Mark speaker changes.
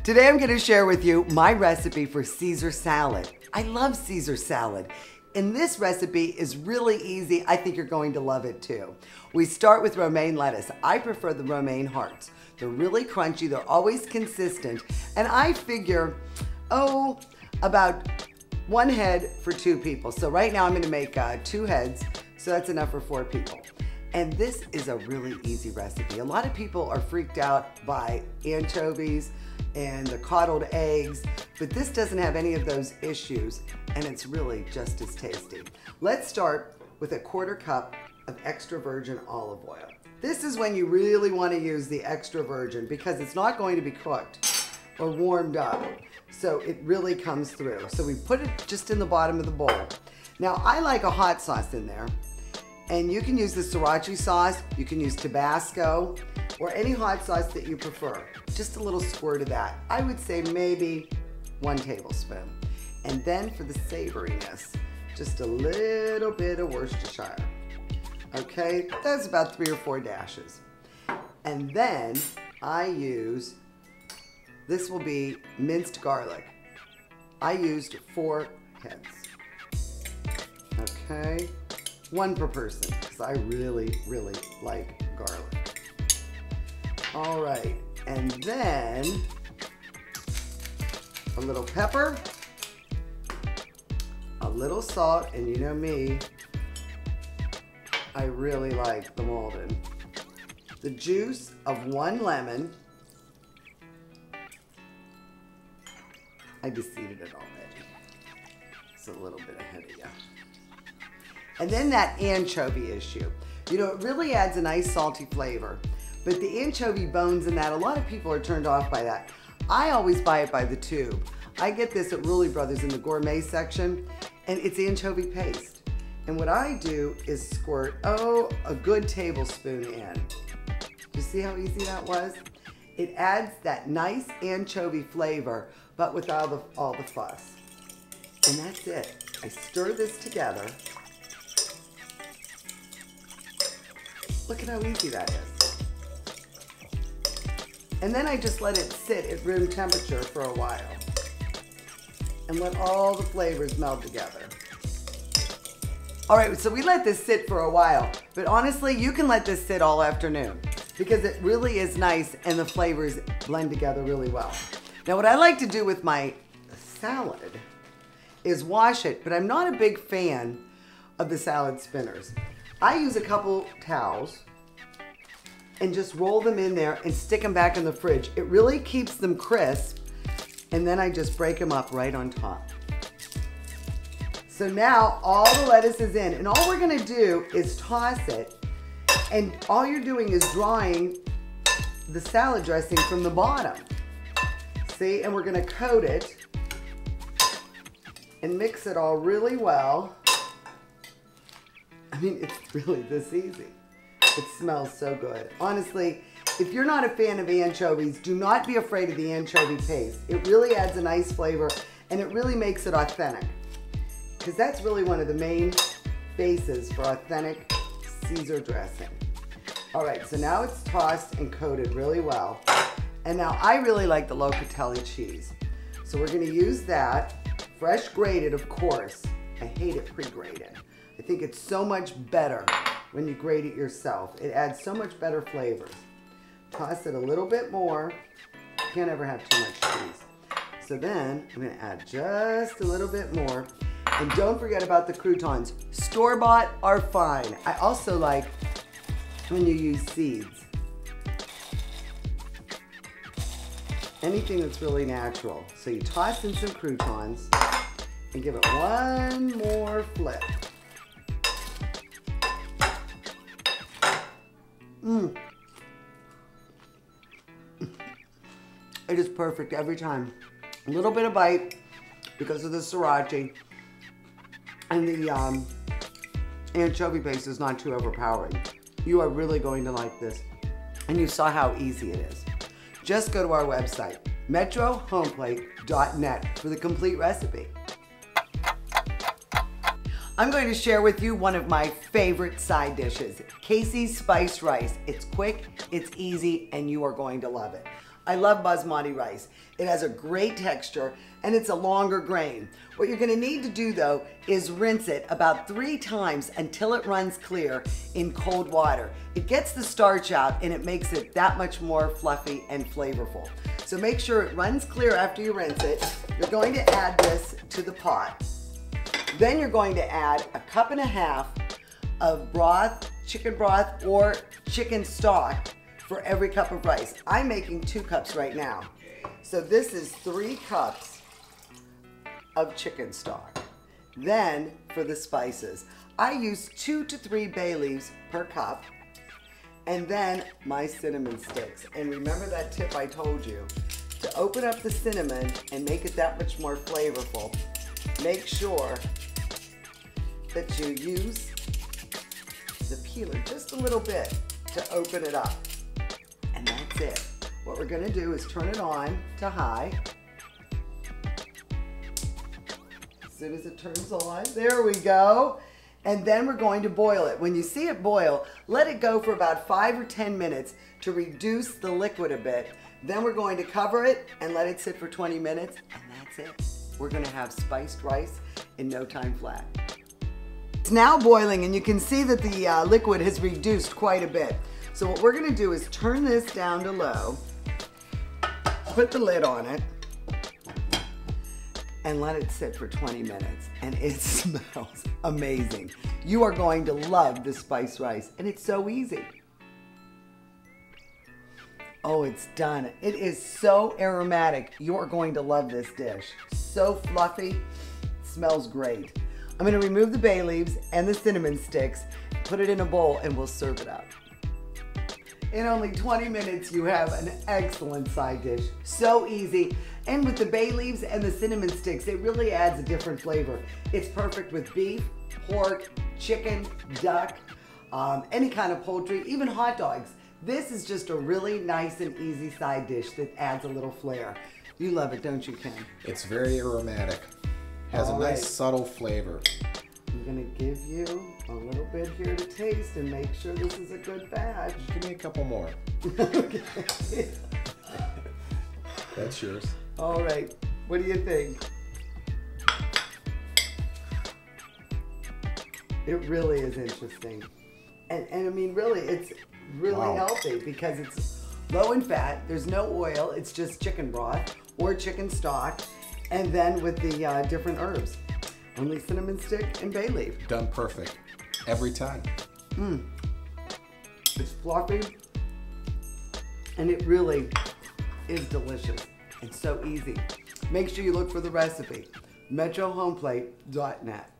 Speaker 1: Today I'm going to share with you my recipe for Caesar salad. I love Caesar salad. And this recipe is really easy. I think you're going to love it too. We start with romaine lettuce. I prefer the romaine hearts. They're really crunchy. They're always consistent. And I figure, about one head for 2 people. So right now I'm going to make 2 heads. So that's enough for 4 people. And this is a really easy recipe. A lot of people are freaked out by anchovies and the coddled eggs, but this doesn't have any of those issues, and it's really just as tasty. Let's start with a 1/4 cup of extra virgin olive oil. This is when you really want to use the extra virgin because it's not going to be cooked or warmed up, so it really comes through. So we put it just in the bottom of the bowl. Now I like a hot sauce in there, and you can use the sriracha sauce, you can use Tabasco, or any hot sauce that you prefer. Just a little squirt of that. I would say maybe 1 tablespoon. And then for the savoriness, just a little bit of Worcestershire. Okay, that's about 3 or 4 dashes. And then I use, this will be minced garlic. I used 4 heads. Okay, 1 per person, because I really, really like garlic. All right, and then a little pepper, a little salt, and you know me, I really like the Malden. The juice of 1 lemon. I just seeded it already. It's a little bit ahead of you. And then that anchovy issue. You know, it really adds a nice salty flavor. But the anchovy bones in that, a lot of people are turned off by that. I always buy it by the tube. I get this at Rulli Brothers in the gourmet section, and it's anchovy paste. And what I do is squirt, a good tablespoon in. You see how easy that was? It adds that nice anchovy flavor, but without all the fuss. And that's it. I stir this together. Look at how easy that is. And then I just let it sit at room temperature for a while and let all the flavors meld together. All right, so we let this sit for a while, but honestly, you can let this sit all afternoon because it really is nice and the flavors blend together really well. Now, what I like to do with my salad is wash it, but I'm not a big fan of the salad spinners. I use a couple towels and just roll them in there and stick them back in the fridge. It really keeps them crisp, and then I just break them up right on top. So now all the lettuce is in, and all we're gonna do is toss it, and all you're doing is drawing the salad dressing from the bottom. See, and we're gonna coat it and mix it all really well. I mean, it's really this easy. It smells so good. Honestly, if you're not a fan of anchovies, do not be afraid of the anchovy paste. It really adds a nice flavor, and it really makes it authentic. Because that's really one of the main bases for authentic Caesar dressing. All right, so now it's tossed and coated really well. And now I really like the locatelli cheese. So we're gonna use that, fresh grated, of course. I hate it pre-grated. I think it's so much better when you grate it yourself. It adds so much better flavors. Toss it a little bit more. You can't ever have too much cheese. So then I'm gonna add just a little bit more. And don't forget about the croutons. Store-bought are fine. I also like when you use seeds. Anything that's really natural. So you toss in some croutons and give it one more flip. It is perfect every time. A little bit of bite because of the sriracha, and the anchovy paste is not too overpowering. You are really going to like this, and you saw how easy it is. Just go to our website, metrohomeplate.net, for the complete recipe. I'm going to share with you one of my favorite side dishes, Casey's spiced rice. It's quick, it's easy, and you are going to love it. I love basmati rice. It has a great texture and it's a longer grain. What you're gonna need to do though is rinse it about 3 times until it runs clear in cold water. It gets the starch out and it makes it that much more fluffy and flavorful. So make sure it runs clear after you rinse it. You're going to add this to the pot. Then you're going to add 1.5 cups of broth, chicken broth or chicken stock for every cup of rice. I'm making 2 cups right now. So this is 3 cups of chicken stock. Then for the spices, I use 2 to 3 bay leaves per cup, and then my cinnamon sticks. And remember that tip I told you, to open up the cinnamon and make it that much more flavorful, make sure that you use the peeler just a little bit to open it up. And that's it. What we're gonna do is turn it on to high. As soon as it turns on, there we go. And then we're going to boil it. When you see it boil, let it go for about 5 or 10 minutes to reduce the liquid a bit. Then we're going to cover it and let it sit for 20 minutes, and that's it. We're gonna have spiced rice in no time flat. It's now boiling and you can see that the liquid has reduced quite a bit. So what we're gonna do is turn this down to low, put the lid on it, and let it sit for 20 minutes. And it smells amazing. You are going to love the spiced rice, and it's so easy. Oh, it's done. It is so aromatic. You're going to love this dish. So fluffy, smells great. I'm gonna remove the bay leaves and the cinnamon sticks, put it in a bowl, and we'll serve it up. In only 20 minutes, you have an excellent side dish. So easy. And with the bay leaves and the cinnamon sticks, it really adds a different flavor. It's perfect with beef, pork, chicken, duck, any kind of poultry, even hot dogs. This is just a really nice and easy side dish that adds a little flair. You love it, don't you, Ken?
Speaker 2: It's very aromatic. Has a nice subtle flavor.
Speaker 1: I'm gonna give you a little bit here to taste and make sure this is a good batch.
Speaker 2: Give me a couple more.
Speaker 1: Okay.
Speaker 2: That's yours.
Speaker 1: All right, what do you think? It really is interesting. And I mean, really, it's really healthy because it's low in fat. There's no oil. It's just chicken broth or chicken stock. And then with the different herbs. Only cinnamon stick and bay leaf.
Speaker 2: Done perfect. Every time.
Speaker 1: It's fluffy. And it really is delicious. It's so easy. Make sure you look for the recipe. MetroHomeplate.net.